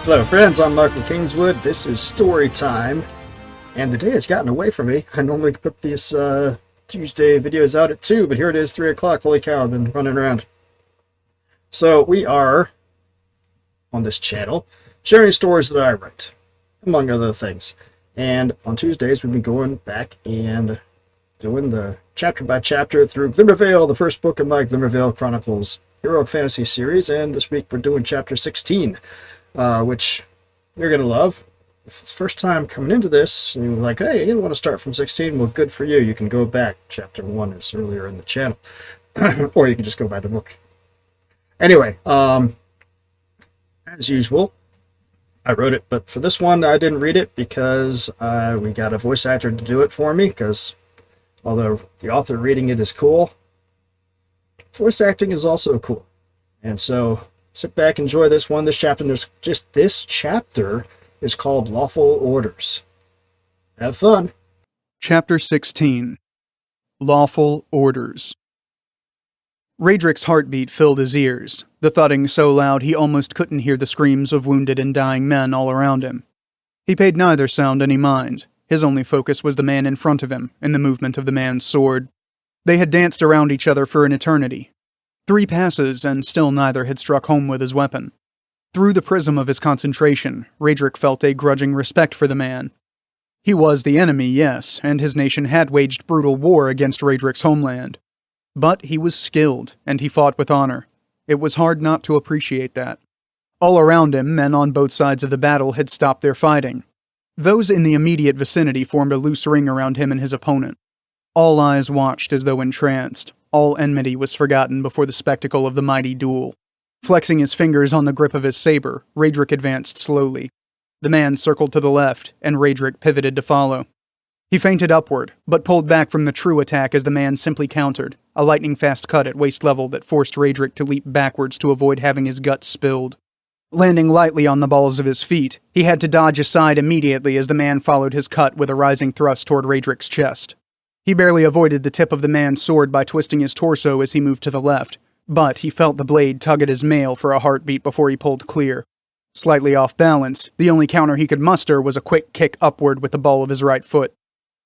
Hello friends, I'm Michael Kingswood. This is story time, and the day has gotten away from me. I normally put these Tuesday videos out at 2, but here it is, 3 o'clock. Holy cow, I've been running around. So we are, on this channel, sharing stories that I write, among other things. And on Tuesdays, we've been going back and doing the chapter by chapter through Glimmer, the first book of my Glimmer Chronicles Heroic Fantasy series, and this week we're doing chapter 16. Which you're going to love. If it's the first time coming into this, and you're like, hey, you want to start from 16? Well, good for you. You can go back. Chapter 1 is earlier in the channel. Or you can just go buy the book. Anyway, as usual, I wrote it, but for this one, I didn't read it because we got a voice actor to do it for me, because although the author reading it is cool, voice acting is also cool. And so sit back, enjoy this one. This chapter is called Lawful Orders. Have fun. Chapter 16. Lawful Orders. Raedric's heartbeat filled his ears, the thudding so loud he almost couldn't hear the screams of wounded and dying men all around him. He paid neither sound any mind. His only focus was the man in front of him and the movement of the man's sword. They had danced around each other for an eternity. 3 passes, and still neither had struck home with his weapon. Through the prism of his concentration, Raedric felt a grudging respect for the man. He was the enemy, yes, and his nation had waged brutal war against Raedric's homeland. But he was skilled, and he fought with honor. It was hard not to appreciate that. All around him, men on both sides of the battle had stopped their fighting. Those in the immediate vicinity formed a loose ring around him and his opponent. All eyes watched as though entranced. All enmity was forgotten before the spectacle of the mighty duel. Flexing his fingers on the grip of his saber, Raedric advanced slowly. The man circled to the left, and Raedric pivoted to follow. He feinted upward, but pulled back from the true attack as the man simply countered, a lightning-fast cut at waist level that forced Raedric to leap backwards to avoid having his guts spilled. Landing lightly on the balls of his feet, he had to dodge aside immediately as the man followed his cut with a rising thrust toward Raedric's chest. He barely avoided the tip of the man's sword by twisting his torso as he moved to the left, but he felt the blade tug at his mail for a heartbeat before he pulled clear. Slightly off balance, the only counter he could muster was a quick kick upward with the ball of his right foot.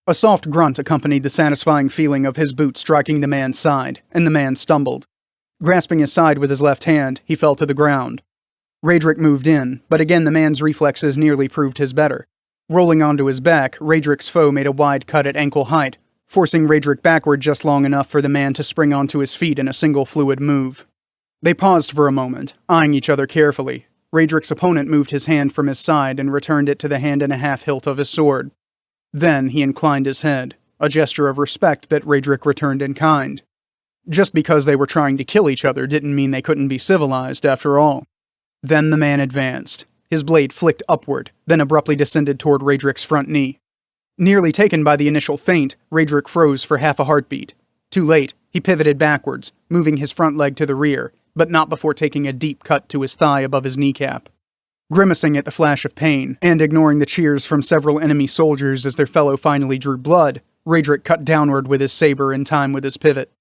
A soft grunt accompanied the satisfying feeling of his boot striking the man's side, and the man stumbled. Grasping his side with his left hand, he fell to the ground. Raedric moved in, but again the man's reflexes nearly proved his better. Rolling onto his back, Raedric's foe made a wide cut at ankle height, forcing Raedric backward just long enough for the man to spring onto his feet in a single fluid move. They paused for a moment, eyeing each other carefully. Raedric's opponent moved his hand from his side and returned it to the hand-and-a-half hilt of his sword. Then he inclined his head, a gesture of respect that Raedric returned in kind. Just because they were trying to kill each other didn't mean they couldn't be civilized, after all. Then the man advanced. His blade flicked upward, then abruptly descended toward Raedric's front knee. Nearly taken by the initial feint, Raedric froze for half a heartbeat. Too late, he pivoted backwards, moving his front leg to the rear, but not before taking a deep cut to his thigh above his kneecap. Grimacing at the flash of pain, and ignoring the cheers from several enemy soldiers as their fellow finally drew blood, Raedric cut downward with his saber in time with his pivot.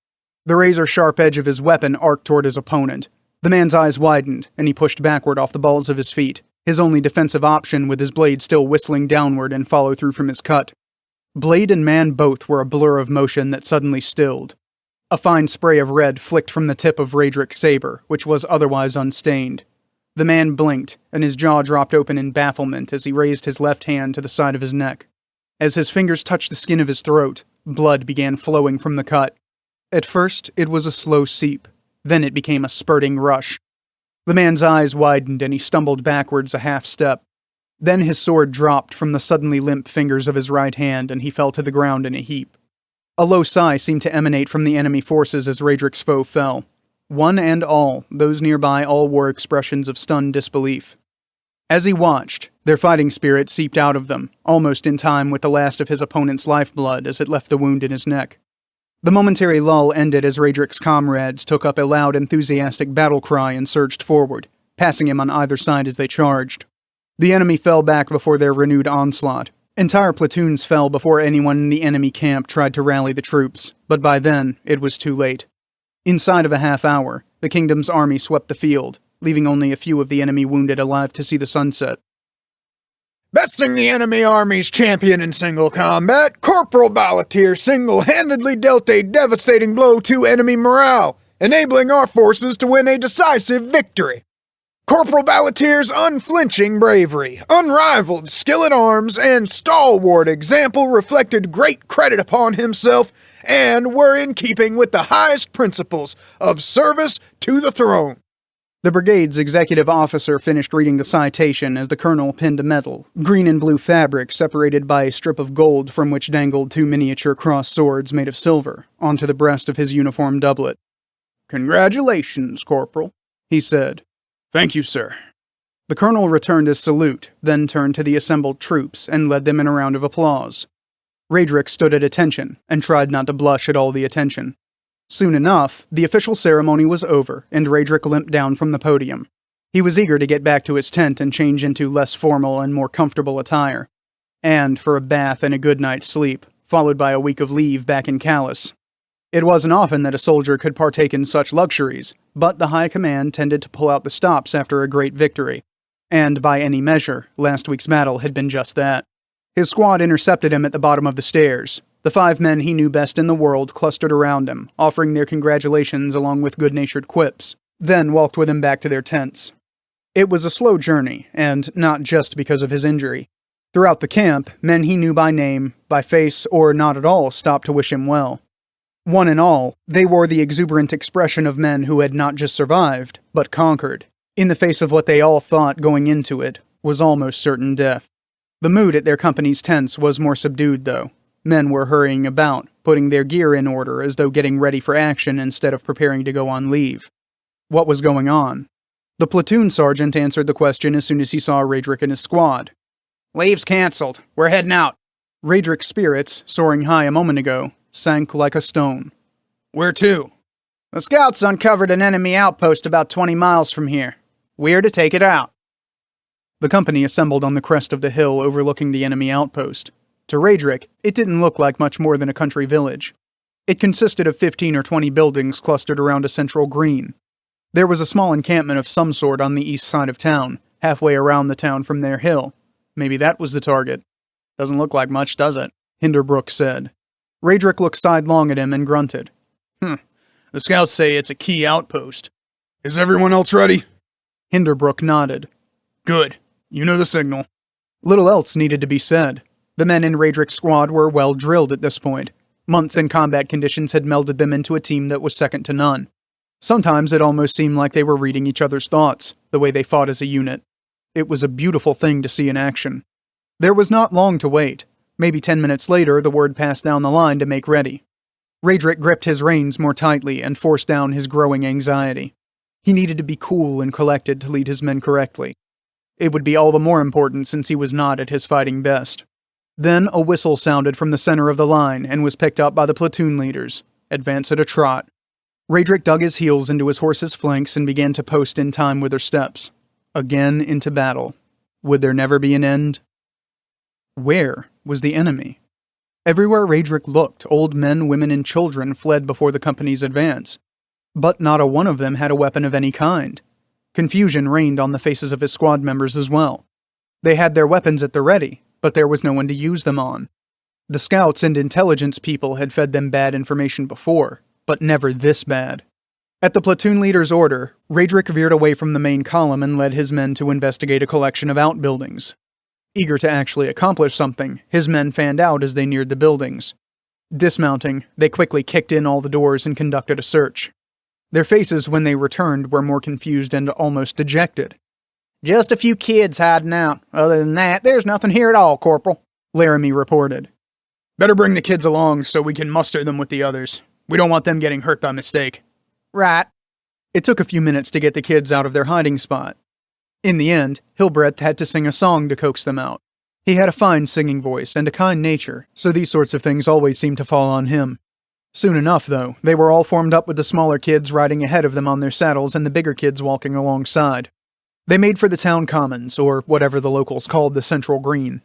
The razor-sharp edge of his weapon arced toward his opponent. The man's eyes widened, and he pushed backward off the balls of his feet, his only defensive option with his blade still whistling downward and follow-through from his cut. Blade and man both were a blur of motion that suddenly stilled. A fine spray of red flicked from the tip of Raedric's saber, which was otherwise unstained. The man blinked, and his jaw dropped open in bafflement as he raised his left hand to the side of his neck. As his fingers touched the skin of his throat, blood began flowing from the cut. At first, it was a slow seep. Then it became a spurting rush. The man's eyes widened and he stumbled backwards a half step. Then his sword dropped from the suddenly limp fingers of his right hand and he fell to the ground in a heap. A low sigh seemed to emanate from the enemy forces as Raedric's foe fell. One and all, those nearby all wore expressions of stunned disbelief. As he watched, their fighting spirit seeped out of them, almost in time with the last of his opponent's lifeblood as it left the wound in his neck. The momentary lull ended as Raedric's comrades took up a loud, enthusiastic battle cry and surged forward, passing him on either side as they charged. The enemy fell back before their renewed onslaught. Entire platoons fell before anyone in the enemy camp tried to rally the troops, but by then, it was too late. Inside of a half hour, the kingdom's army swept the field, leaving only a few of the enemy wounded alive to see the sunset. Besting the enemy army's champion in single combat, Corporal Balatier single-handedly dealt a devastating blow to enemy morale, enabling our forces to win a decisive victory. Corporal Balatier's unflinching bravery, unrivaled skill at arms, and stalwart example reflected great credit upon himself and were in keeping with the highest principles of service to the throne. The brigade's executive officer finished reading the citation as the colonel pinned a medal, green and blue fabric separated by a strip of gold from which dangled 2 miniature crossed swords made of silver, onto the breast of his uniform doublet. "Congratulations, Corporal," he said. "Thank you, sir." The colonel returned his salute, then turned to the assembled troops and led them in a round of applause. Raedric stood at attention, and tried not to blush at all the attention. Soon enough, the official ceremony was over, and Raedric limped down from the podium. He was eager to get back to his tent and change into less formal and more comfortable attire. And for a bath and a good night's sleep, followed by a week of leave back in Callus. It wasn't often that a soldier could partake in such luxuries, but the High Command tended to pull out the stops after a great victory. And by any measure, last week's battle had been just that. His squad intercepted him at the bottom of the stairs. The 5 men he knew best in the world clustered around him, offering their congratulations along with good-natured quips, then walked with him back to their tents. It was a slow journey, and not just because of his injury. Throughout the camp, men he knew by name, by face, or not at all stopped to wish him well. One and all, they wore the exuberant expression of men who had not just survived, but conquered, in the face of what they all thought going into it was almost certain death. The mood at their company's tents was more subdued, though. Men were hurrying about, putting their gear in order as though getting ready for action instead of preparing to go on leave. What was going on? The platoon sergeant answered the question as soon as he saw Raedric and his squad. "Leave's cancelled. We're heading out." Raedric's spirits, soaring high a moment ago, sank like a stone. "Where to?" "The scouts uncovered an enemy outpost about 20 miles from here. We're to take it out." The company assembled on the crest of the hill overlooking the enemy outpost. To Raedric, it didn't look like much more than a country village. It consisted of 15 or 20 buildings clustered around a central green. There was a small encampment of some sort on the east side of town, halfway around the town from their hill. Maybe that was the target. "Doesn't look like much, does it?" Hinderbrook said. Raedric looked sidelong at him and grunted. The scouts say it's a key outpost. Is everyone else ready?" Hinderbrook nodded. "Good. You know the signal." Little else needed to be said. The men in Raedric's squad were well drilled at this point. Months in combat conditions had melded them into a team that was second to none. Sometimes it almost seemed like they were reading each other's thoughts, the way they fought as a unit. It was a beautiful thing to see in action. There was not long to wait. Maybe 10 minutes later, the word passed down the line to make ready. Raedric gripped his reins more tightly and forced down his growing anxiety. He needed to be cool and collected to lead his men correctly. It would be all the more important since he was not at his fighting best. Then a whistle sounded from the center of the line and was picked up by the platoon leaders. Advance at a trot. Raedric dug his heels into his horse's flanks and began to post in time with their steps. Again into battle. Would there never be an end? Where was the enemy? Everywhere Raedric looked, old men, women, and children fled before the company's advance. But not a one of them had a weapon of any kind. Confusion reigned on the faces of his squad members as well. They had their weapons at the ready, but there was no one to use them on. The scouts and intelligence people had fed them bad information before, but never this bad. At the platoon leader's order, Raedric veered away from the main column and led his men to investigate a collection of outbuildings. Eager to actually accomplish something, his men fanned out as they neared the buildings. Dismounting, they quickly kicked in all the doors and conducted a search. Their faces when they returned were more confused and almost dejected. "Just a few kids hiding out. Other than that, there's nothing here at all, Corporal," Laramie reported. "Better bring the kids along so we can muster them with the others. We don't want them getting hurt by mistake." "Right." It took a few minutes to get the kids out of their hiding spot. In the end, Hilbreth had to sing a song to coax them out. He had a fine singing voice and a kind nature, so these sorts of things always seemed to fall on him. Soon enough, though, they were all formed up with the smaller kids riding ahead of them on their saddles and the bigger kids walking alongside. They made for the town commons, or whatever the locals called the central green.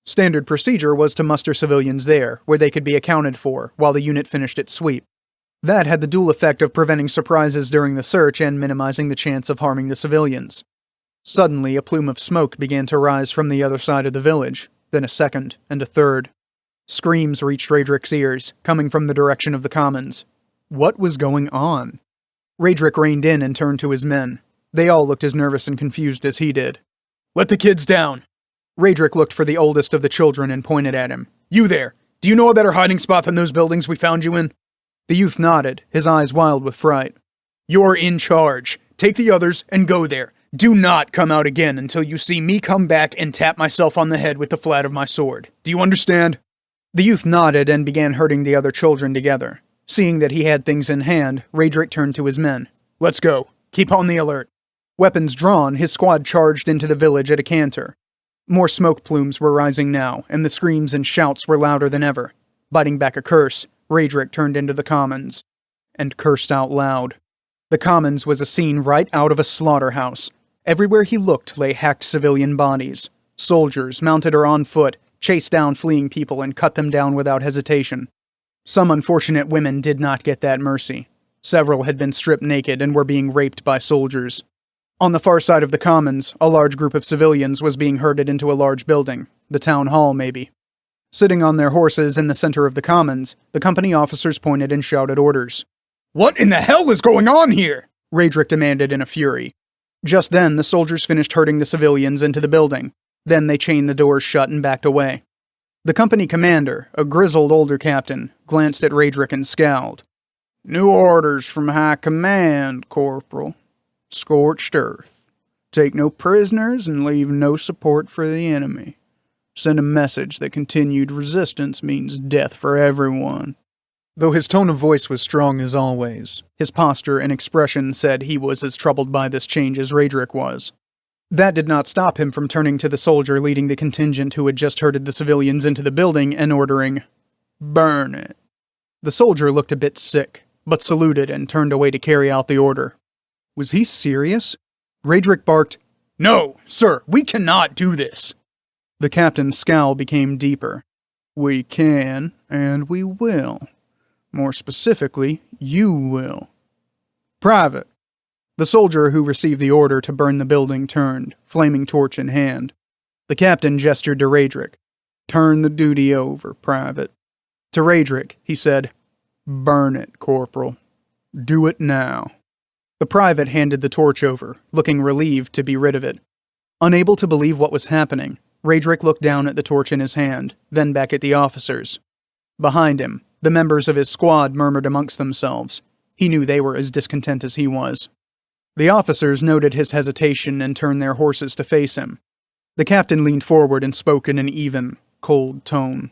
Standard procedure was to muster civilians there, where they could be accounted for, while the unit finished its sweep. That had the dual effect of preventing surprises during the search and minimizing the chance of harming the civilians. Suddenly, a plume of smoke began to rise from the other side of the village, then a second and a third. Screams reached Radrick's ears, coming from the direction of the commons. What was going on? Radrick reined in and turned to his men. They all looked as nervous and confused as he did. "Let the kids down!" Radrick looked for the oldest of the children and pointed at him. "You there! Do you know a better hiding spot than those buildings we found you in?" The youth nodded, his eyes wild with fright. "You're in charge. Take the others and go there. Do not come out again until you see me come back and tap myself on the head with the flat of my sword. Do you understand?" The youth nodded and began herding the other children together. Seeing that he had things in hand, Radrick turned to his men. "Let's go. Keep on the alert." Weapons drawn, his squad charged into the village at a canter. More smoke plumes were rising now, and the screams and shouts were louder than ever. Biting back a curse, Radrick turned into the commons, and cursed out loud. The commons was a scene right out of a slaughterhouse. Everywhere he looked lay hacked civilian bodies. Soldiers, mounted or on foot, chased down fleeing people and cut them down without hesitation. Some unfortunate women did not get that mercy. Several had been stripped naked and were being raped by soldiers. On the far side of the commons, a large group of civilians was being herded into a large building, the town hall maybe. Sitting on their horses in the center of the commons, the company officers pointed and shouted orders. "What in the hell is going on here?" Radrick demanded in a fury. Just then, the soldiers finished herding the civilians into the building. Then they chained the doors shut and backed away. The company commander, a grizzled older captain, glanced at Radrick and scowled. "New orders from high command, Corporal. Scorched earth. Take no prisoners and leave no support for the enemy. Send a message that continued resistance means death for everyone." Though his tone of voice was strong as always, his posture and expression said he was as troubled by this change as Radrick was. That did not stop him from turning to the soldier leading the contingent who had just herded the civilians into the building and ordering, "Burn it." The soldier looked a bit sick, but saluted and turned away to carry out the order. Was he serious? Radrick barked, "No, sir, we cannot do this." The captain's scowl became deeper. "We can, and we will. More specifically, you will. Private." The soldier who received the order to burn the building turned, flaming torch in hand. The captain gestured to Radrick. "Turn the duty over, Private." To Radrick, he said, "Burn it, Corporal. Do it now." The private handed the torch over, looking relieved to be rid of it. Unable to believe what was happening, Radrick looked down at the torch in his hand, then back at the officers. Behind him, the members of his squad murmured amongst themselves. He knew they were as discontent as he was. The officers noted his hesitation and turned their horses to face him. The captain leaned forward and spoke in an even, cold tone.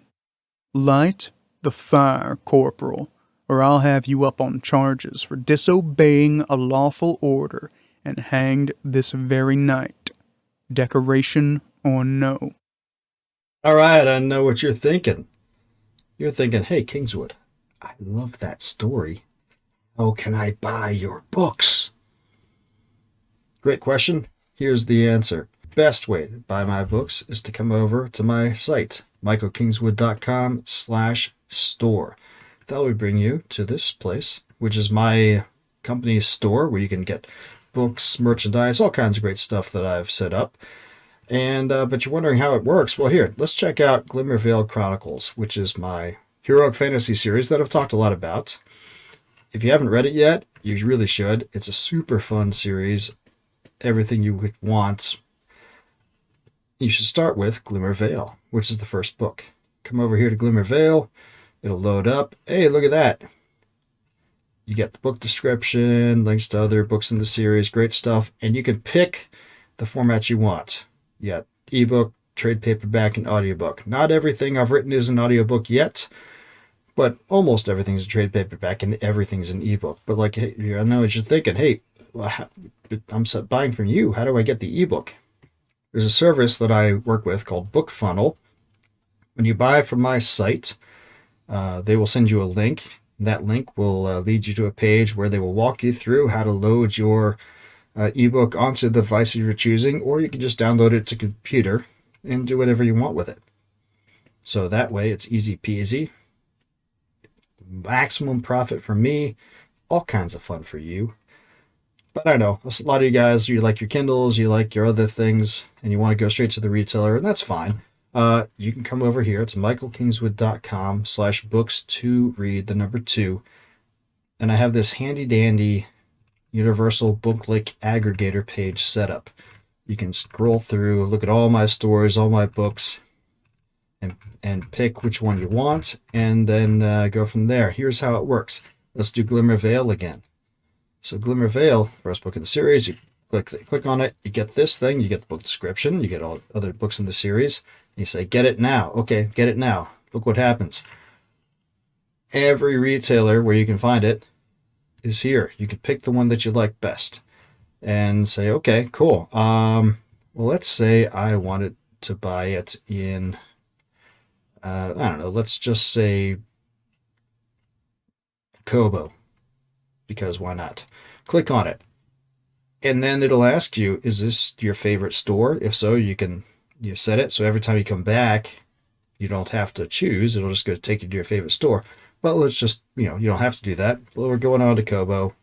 "Light the fire, Corporal, or I'll have you up on charges for disobeying a lawful order and hanged this very night. Decoration or no." All right, I know what you're thinking. You're thinking, hey, Kingswood, I love that story. How can I buy your books? Great question. Here's the answer. Best way to buy my books is to come over to my site, michaelkingswood.com/store. That will bring you to this place, which is my company's store where you can get books, merchandise, all kinds of great stuff that I've set up. And but you're wondering how it works. Well, here, let's check out Glimmer Chronicles, which is my heroic fantasy series that I've talked a lot about. If you haven't read it yet, you really should. It's a super fun series. Everything you would want. You should start with Glimmer, which is the first book. Come over here to Glimmer. It'll load up. Hey, look at that. You get the book description, links to other books in the series, great stuff. And you can pick the format you want. You got ebook, trade paperback, and audiobook. Not everything I've written is an audiobook yet, but almost everything's a trade paperback and everything's an ebook. But like, hey, I know what you're thinking. Hey, I'm buying from you. How do I get the ebook? There's a service that I work with called Book Funnel. When you buy from my site, they will send you a link. That link will lead you to a page where they will walk you through how to load your ebook onto the device you're choosing, or you can just download it to computer and do whatever you want with it. So that way it's easy peasy. maximum profit for me, all kinds of fun for you. But I know a lot of you guys, you like your Kindles, you like your other things, and you want to go straight to the retailer, and that's fine. You can come over here to michaelkingswood.com/books2read, the number 2, and I have this handy dandy universal booklet aggregator page set up. You can scroll through, look at all my stories, all my books, and pick which one you want, and then go from there. Here's how it works. Let's do Glimmer Vale again. So Glimmer Vale, first book in the series, you click on it, you get this thing, you get the book description, you get all other books in the series, and you say, get it now. Okay, get it now. Look what happens. Every retailer where you can find it is here. You can pick the one that you like best and say, okay, cool. Well, let's say I wanted to buy it in, I don't know, let's just say Kobo, because why not? Click on it. And then it'll ask you, is this your favorite store? If so, you set it so every time you come back, you don't have to choose. It'll just go take you to your favorite store. But let's just, you don't have to do that. Well, we're going on to Kobo.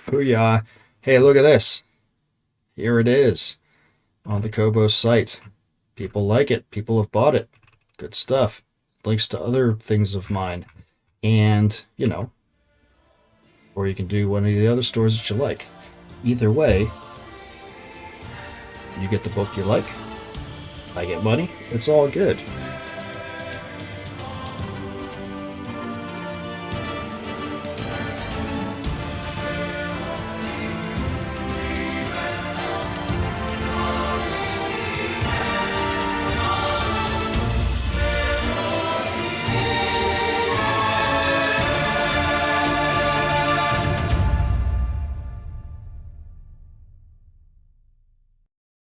Hoo-yah. Hey, look at this. Here it is on the Kobo site. People like it. People have bought it. Good stuff. Links to other things of mine. And, or you can do one of the other stores that you like. Either way, you get the book you like. I get money. It's all good.